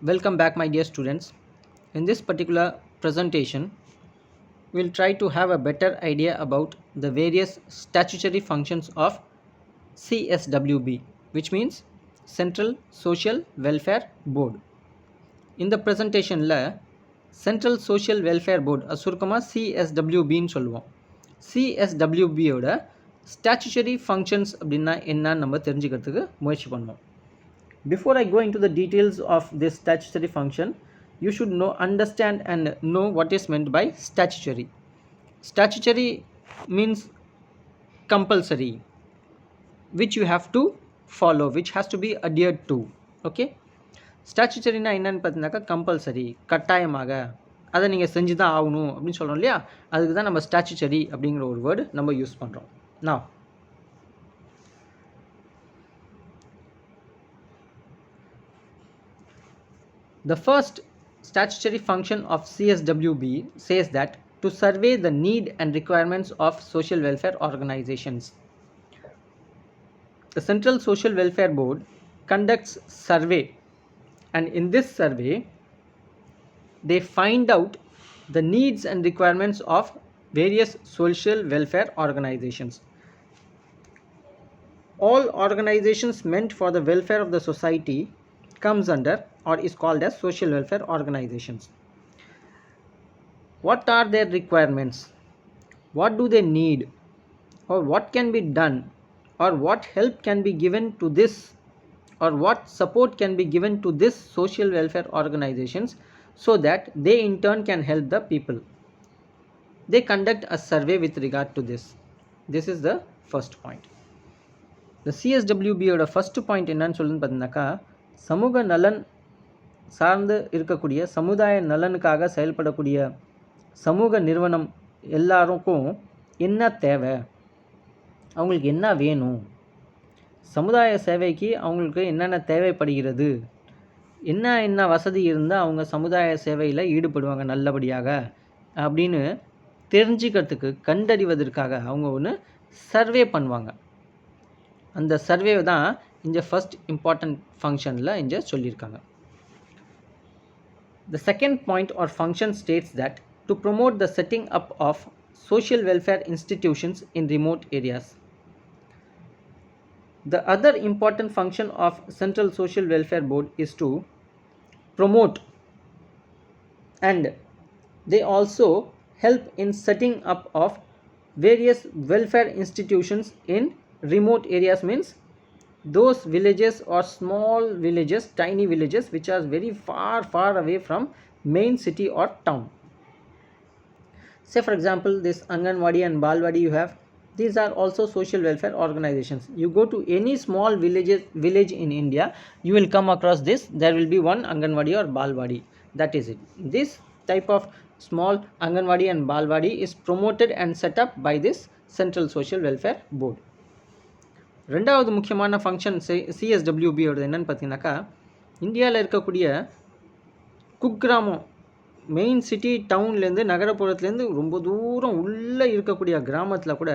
Welcome back, my dear students. In this particular presentation, we'll try to have a better idea about the various statutory functions of CSWB, which means Central Social Welfare Board. இந்த ப்ரெசன்டேஷனில் central social welfare board சுருக்கமாக சிஎஸ்டபிள்யூபின்னு சொல்லுவோம். சிஎஸ்டபிள்யூபியோட statutory functions அப்படின்னா என்னன்னு நம்ம தெரிஞ்சுக்கிறதுக்கு முயற்சி பண்ணுவோம். Before I go into the details of this statutory function, you should understand and know what is meant by statutory. Statutory means compulsory, which you have to follow, which has to be adhered to. Okay? ஸ்டாச்சுட்டரினா என்னன்னு பார்த்தீங்கன்னாக்கா compulsory, கட்டாயமாக அதை நீங்கள் செஞ்சு தான் ஆகணும் அப்படின்னு சொல்கிறோம் இல்லையா, அதுக்கு தான் நம்ம ஸ்டாச்சுட்டரி அப்படிங்கிற ஒரு வேர்டு நம்ம யூஸ் பண்ணுறோம். Now, the first statutory function of CSWB says that to survey the need and requirements of social welfare organizations. The Central Social Welfare Board conducts survey, and in this survey they find out the needs and requirements of various social welfare organizations. All organizations meant for the welfare of the society comes under or is called as social welfare organizations. What are their requirements? What do they need? Or what can be done? Or what help can be given to this? Or what support can be given to this social welfare organizations so that they in turn can help the people? They conduct a survey with regard to this. This is the first point. The CSWB ஓட first point என்னன்னு சொல்லுன்னு பார்த்தீங்கன்னாக்கா, சமூக நலன் சார்ந்து இருக்கக்கூடிய சமுதாய நலனுக்காக செயல்படக்கூடிய சமூக நிறுவனம் எல்லாருக்கும் என்ன தேவை, அவங்களுக்கு என்ன வேணும், சமுதாய சேவைக்கு அவங்களுக்கு என்னென்ன தேவைப்படுகிறது, என்ன வசதி இருந்தால் அவங்க சமுதாய சேவையில் ஈடுபடுவாங்க நல்லபடியாக அப்படின்னு தெரிஞ்சுக்கிறதுக்கு கண்டறிவதற்காக அவங்க ஒன்று சர்வே பண்ணுவாங்க. அந்த சர்வே தான் இந்த ஃபர்ஸ்ட் இம்பார்ட்டன்ட் ஃபங்க்ஷனில் இங்கே சொல்லியிருக்காங்க. The second point or function states that to promote the setting up of social welfare institutions in remote areas. The other important function of Central Social Welfare Board is to promote, and they also help in setting up of various welfare institutions in remote areas, means those villages or small villages, tiny villages which are very far away from main city or town. Say for example this Anganwadi and Balwadi you have, these are also social welfare organizations. You go to any small village in India, you will come across this. There will be one Anganwadi or Balwadi. That is it. This type of small Anganwadi and Balwadi is promoted and set up by this Central Social Welfare Board. ரெண்டாவது முக்கியமான function சிஎஸ்டபிள்யூபியோட என்னென்னு பார்த்தீங்கன்னாக்கா, இந்தியாவில் இருக்கக்கூடிய குக்கிராமம், main city டவுன்லேருந்து நகரப்புறத்துலேருந்து ரொம்ப தூரம் உள்ளே இருக்கக்கூடிய கிராமத்தில் கூட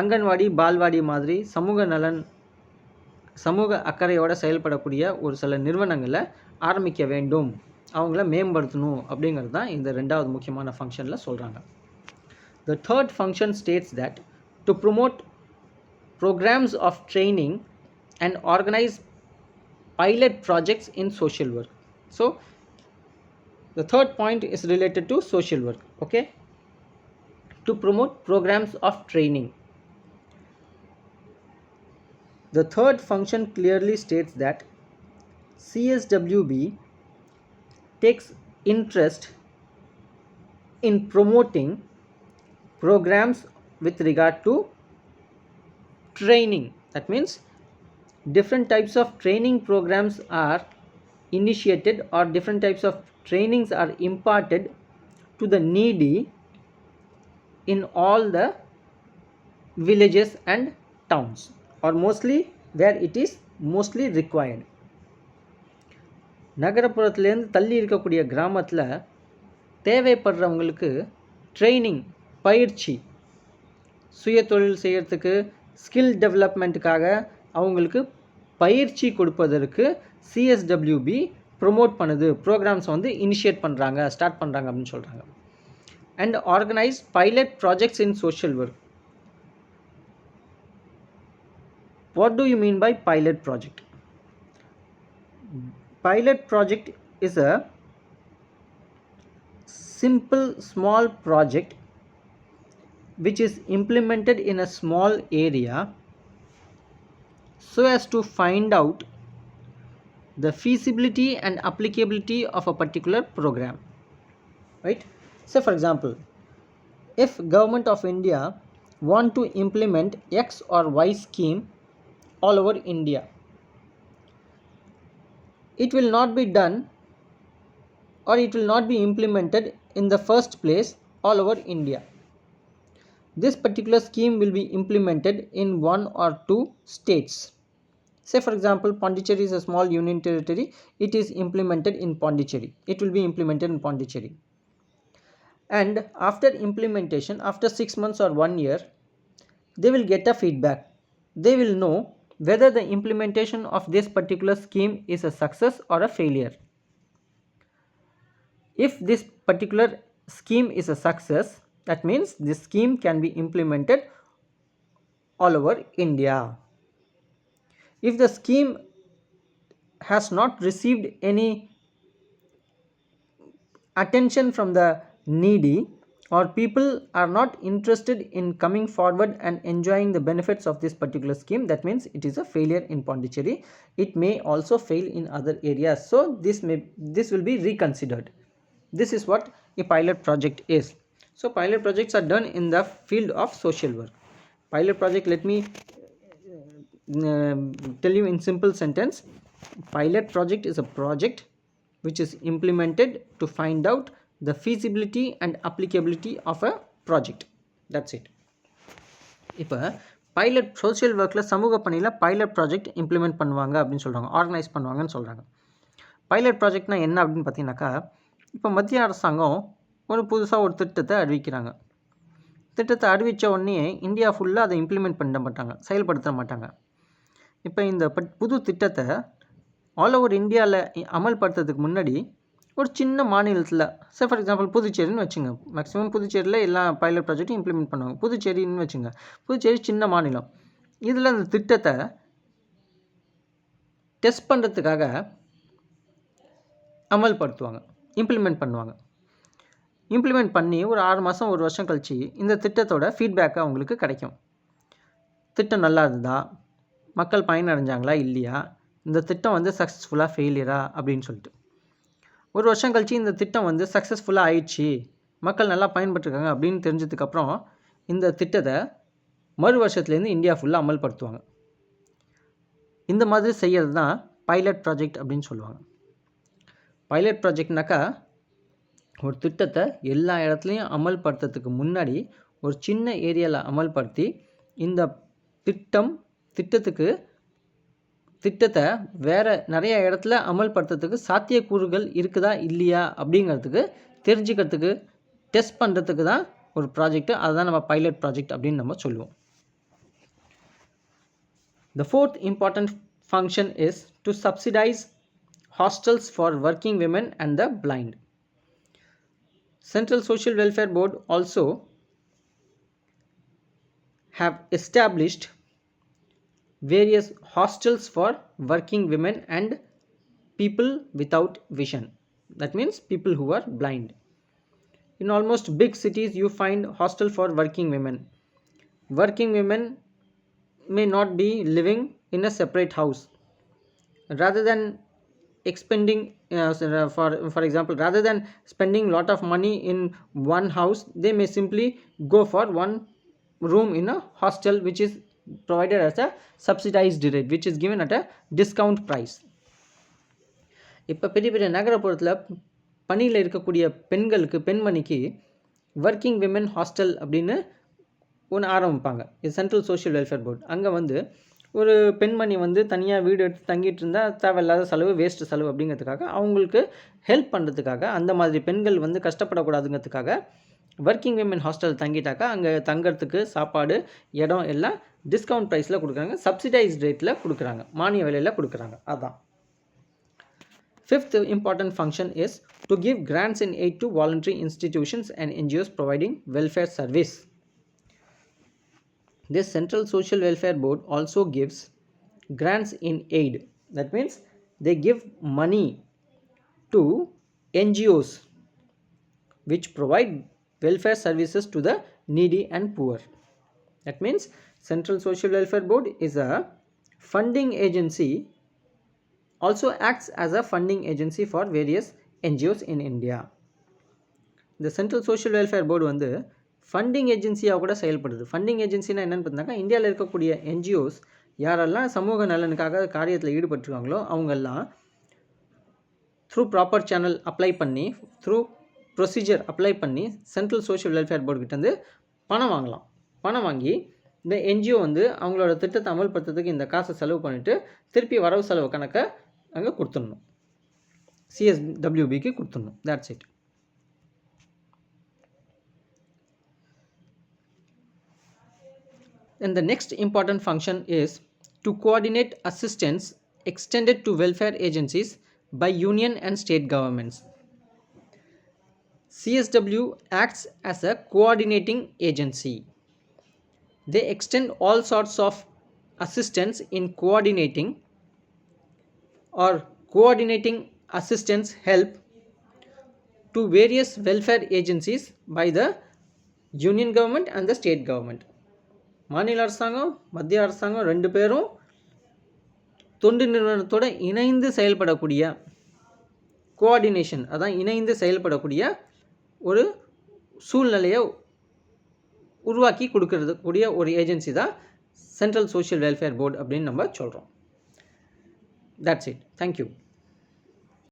அங்கன்வாடி பால்வாடி மாதிரி சமூக நலன் சமூக அக்கறையோடு செயல்படக்கூடிய ஒரு சில நிறுவனங்களை ஆரம்பிக்க வேண்டும், அவங்கள மேம்படுத்தணும் அப்படிங்கிறது தான் இந்த ரெண்டாவது முக்கியமான ஃபங்க்ஷனில் சொல்கிறாங்க. The third function states that to promote programs of training and organize pilot projects in social work. So the third point is related to social work. Okay, to promote programs of training. The third function clearly states that CSWB takes interest in promoting programs with regard to training. That means different types of training programs are initiated or different types of trainings are imparted to the needy in all the villages and towns, or mostly where it is mostly required. நகரப்புறத்துலேருந்து தள்ளி இருக்கக்கூடிய கிராமத்தில் தேவைப்படுறவங்களுக்கு training, பயிற்சி, சுய தொழில் செய்கிறதுக்கு, skill டெவலப்மெண்ட்டுக்காக அவங்களுக்கு பயிற்சி கொடுப்பதற்கு சிஎஸ்டபிள்யூபி ப்ரொமோட் பண்ணுது, ப்ரோக்ராம்ஸ் வந்து இனிஷியேட் பண்ணுறாங்க, ஸ்டார்ட் பண்ணுறாங்க அப்படின்னு சொல்கிறாங்க. And organise pilot projects in social work. What do you mean by pilot project? Pilot project is a simple small project which is implemented in a small area so as to find out the feasibility and applicability of a particular program, right? So for example, if government of India want to implement X or Y scheme all over India, it will not be done or it will not be implemented in the first place all over India. This particular scheme will be implemented in one or two states. Say for example, Pondicherry is a small union territory. It is implemented in Pondicherry. It will be implemented in Pondicherry. And after implementation, after 6 months or 1 year, they will get a feedback. They will know whether the implementation of this particular scheme is a success or a failure. If this particular scheme is a success, that means this scheme can be implemented all over India. If the scheme has not received any attention from the needy, or people are not interested in coming forward and enjoying the benefits of this particular scheme, that means it is a failure in Pondicherry. It may also fail in other areas, so this will be reconsidered. This is what a pilot project is. So pilot projects are done in the field of social work. Pilot project, let me tell you in simple sentence. Pilot project is a project which is implemented to find out the feasibility and applicability of a project. That's it. இப்போ pilot social ஒர்க்கில் சமூக பணியில் pilot project implement பண்ணுவாங்க அப்படின்னு சொல்கிறாங்க, organise பண்ணுவாங்கன்னு சொல்கிறாங்க. Pilot ப்ராஜெக்ட்னா என்ன அப்படின்னு பார்த்தீங்கன்னாக்கா, இப்போ மத்திய அரசாங்கம் ஒரு புதுசாக ஒரு திட்டத்தை அறிவிக்கிறாங்க. திட்டத்தை அறிவித்த உடனே இந்தியா ஃபுல்லாக அதை இம்ப்ளிமெண்ட் பண்ண மாட்டாங்க, செயல்படுத்த மாட்டாங்க. இப்போ இந்த புது திட்டத்தை ஆல் ஓவர் இந்தியாவில் அமல்படுத்துறதுக்கு முன்னாடி ஒரு சின்ன மாநிலத்தில், சே ஃபார் எக்ஸாம்பிள் புதுச்சேரின்னு வச்சுங்க. மேக்ஸிமம் புதுச்சேரியில் எல்லா பைலட் ப்ராஜெக்ட்டும் இம்ப்ளிமெண்ட் பண்ணுவாங்க. புதுச்சேரின்னு வச்சுங்க. புதுச்சேரி சின்ன மாநிலம். இதில் அந்த திட்டத்தை டெஸ்ட் பண்ணுறதுக்காக அமல்படுத்துவாங்க, இம்ப்ளிமெண்ட் பண்ணுவாங்க. இம்ப்ளிமெண்ட் பண்ணி ஒரு 6 மாதம் 1 வருஷம் கழித்து இந்த திட்டத்தோட ஃபீட்பேக்கு அவங்களுக்கு கிடைக்கும். திட்டம் நல்லா இருந்ததா, மக்கள் பயனடைஞ்சாங்களா இல்லையா, இந்த திட்டம் வந்து சக்ஸஸ்ஃபுல்லாக ஃபெயிலியரா அப்படின்னு சொல்லிட்டு. 1 வருஷம் கழித்து இந்த திட்டம் வந்து சக்ஸஸ்ஃபுல்லாக ஆயிடுச்சு, மக்கள் நல்லா பயன்பட்டுருக்காங்க அப்படின்னு தெரிஞ்சதுக்கப்புறம் இந்த திட்டத்தை மறு வருஷத்துலேருந்து இந்தியா ஃபுல்லாக அமல்படுத்துவாங்க. இந்த மாதிரி செய்கிறது தான் பைலட் ப்ராஜெக்ட் அப்படின்னு சொல்லுவாங்க. பைலட் ப்ராஜெக்ட்னாக்கா ஒரு திட்டத்தை எல்லா இடத்துலையும் அமல்படுத்துறதுக்கு முன்னாடி ஒரு சின்ன ஏரியாவில் அமல்படுத்தி இந்த திட்டத்தை வேறு நிறைய இடத்துல அமல்படுத்துறதுக்கு சாத்தியக்கூறுகள் இருக்குதா இல்லையா அப்படிங்கிறதுக்கு தெரிஞ்சுக்கிறதுக்கு டெஸ்ட் பண்ணுறதுக்கு தான் ஒரு ப்ராஜெக்ட்டு. அதுதான் நம்ம பைலட் ப்ராஜெக்ட் அப்படின்னு நம்ம சொல்லுவோம். The fourth important function is to subsidize hostels for working women and the blind. Central Social Welfare Board also have established various hostels for working women and people without vision. That means people who are blind. In almost big cities you find hostel for working women. Working women may not be living in a separate house. Rather than expending for example, rather than spending lot of money in one house, they may simply go for one room in a hostel which is provided as a subsidized rate, which is given at a discount price. இப்போ பெரிய பெரிய நகரப்புறத்தில் பணியில் இருக்கக்கூடிய பெண்மணிக்கு working women hostel அப்படின்னு ஒன்று ஆரம்பிப்பாங்க. இது சென்ட்ரல் சோஷியல் வெல்ஃபேர் போர்டு. அங்கே வந்து ஒரு பெண்மணி வந்து தனியாக வீடு எடுத்து தங்கிட்டு இருந்தால் தேவையில்லாத செலவு, வேஸ்ட்டு செலவு அப்படிங்கிறதுக்காக அவங்களுக்கு ஹெல்ப் பண்ணுறதுக்காக, அந்த மாதிரி பெண்கள் வந்து கஷ்டப்படக்கூடாதுங்கிறதுக்காக ஒர்க்கிங் விமன் ஹாஸ்டல் தங்கிட்டாக்கா அங்கே தங்கிறதுக்கு சாப்பாடு, இடம் எல்லாம் டிஸ்கவுண்ட் ப்ரைஸில் கொடுக்குறாங்க, சப்சிடைஸ்ட் ரேட்டில் கொடுக்குறாங்க, மானிய விலையில் கொடுக்குறாங்க. அதான். Fifth important function is to give grants in aid to voluntary institutions and NGOs providing welfare service. This Central Social Welfare Board also gives grants in aid. That means they give money to NGOs which provide welfare services to the needy and poor. That means Central Social Welfare Board is a funding agency, also acts as a funding agency for various NGOs in India. இந்த central social welfare board வந்து funding ஏஜென்சியாக கூட செயல்படுது. Funding ஏஜென்சினா என்னென்னு பார்த்தீங்கன்னா, இந்தியாவில் இருக்கக்கூடிய NGOs யாரெல்லாம் சமூக நலனுக்காக காரியத்தில் ஈடுபட்டுருக்காங்களோ அவங்கெல்லாம் த்ரூ ப்ராப்பர் சேனல் அப்ளை பண்ணி, த்ரூ ப்ரொசீஜர் அப்ளை பண்ணி சென்ட்ரல் சோஷியல் வெல்ஃபேர் போர்டுக்கிட்டேருந்து பணம் வாங்கலாம். பணம் வாங்கி இந்த என்ஜிஓ வந்து அவங்களோட திட்டத்தை அமல்படுத்துறதுக்கு இந்த காசை செலவு பண்ணிவிட்டு திருப்பி வரவு செலவு கணக்கை அங்கே கொடுத்துடணும், சிஎஸ்டபிள்யூபிக்கு கொடுத்துடணும். That's it. And the next important function is to coordinate assistance extended to welfare agencies by union and state governments. CSW acts as a coordinating agency. They extend all sorts of assistance in coordinating assistance help to various welfare agencies by the union government and the state government. மாநில அரசாங்கம், மத்திய அரசாங்கம் ரெண்டு பேரும் தொண்டு நிறுவனத்தோடு இணைந்து செயல்படக்கூடிய coordination, அதான் இணைந்து செயல்படக்கூடிய ஒரு சூழ்நிலையை உருவாக்கி கொடுக்கறது கூடிய ஒரு ஏஜென்சி தான் சென்ட்ரல் சோஷியல் வெல்ஃபேர் போர்டு அப்படின்னு நம்ம சொல்கிறோம். That's it. தேங்க்யூ.